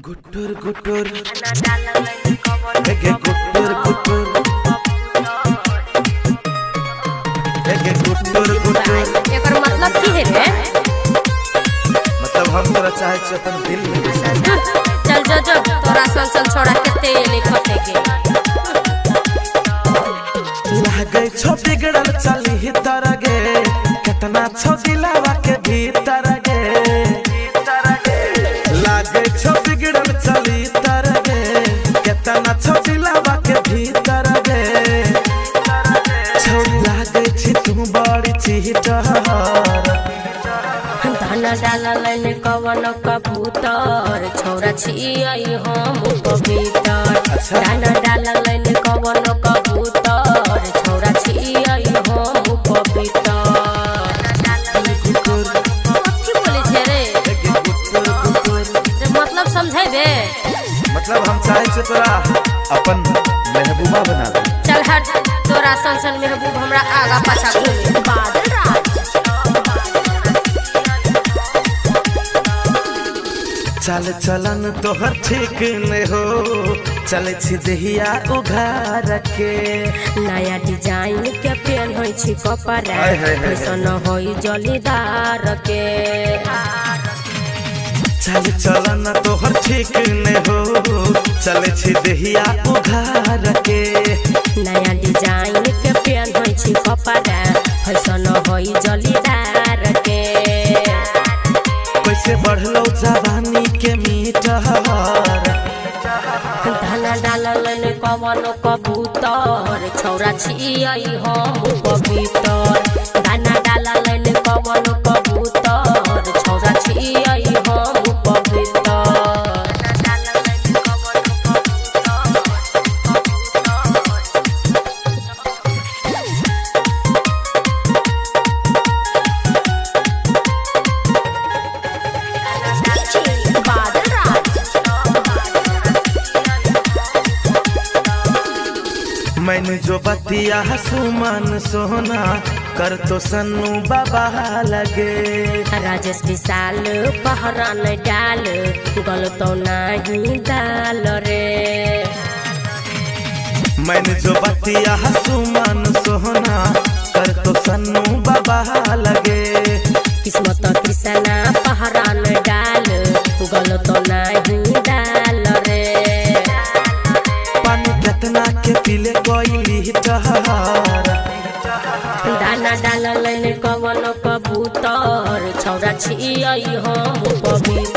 गुट्टुर गुट्टुर देखे गुट्टुर गुट्टुर देखे गुट्टुर गुट्टुर एकर मतलब की है रे? मतलब हम तोरा चाहे छ अपन दिल में चल जो जो तोरा सन छोड़ा के लिखते के लागे छो बिगड़ल चली ही तरगे कितना छो दिलावा के भीतर गे लागे छो बिगड़ल चली तरगे कितना छो दिलावा के भीतर गे छोड़ी लागे छी तू बड़ी चीटर दाना डालल कवन कबूतर छौरा छियै हम पवित्र दाना डालल कवन कबूतर छौरा छियै हम पवित्र की बोले छे रे मतलब समझे बे मतलब हम चाहे छे तोरा अपन महबूबा बना दे चल हट तोरा सन महबूब हमरा आगा पाछा घूमे बादल राज चल चलन तोहर ठीक ने हो चले छी देहिया उघार के नया डिजाइन के पेन होई छी कपड़ा फैशन होई जलीदार के चल चलन तोहर ठीक ने हो चले छी देहिया उघार के नया डिजाइन के पेन होई छी कपड़ा फैशन होई जलीदार के कैसे बढ़लो जवानी के मीठर दाना डालल कवन कबूतर छौरा छियै हम पवित्र दाना डालल कवन कबूतर छौरा छियै हम पवित्र मैंने जो बतिया सुमन सोना कर तो सन्नू बाबा लगे राजेश विशाल पहरा न डाल गल तो नहीं डाल रे मैंने जो बतिया सुमन सोना कर तो सन्नू बाबा लगे किस्मत कृष्णा पहरा न डाल गल तो नहीं डाल रे पानी कितना के पीले कोई टहर दाना डालल कवन कबूतर छौरा छियै हम पवित्र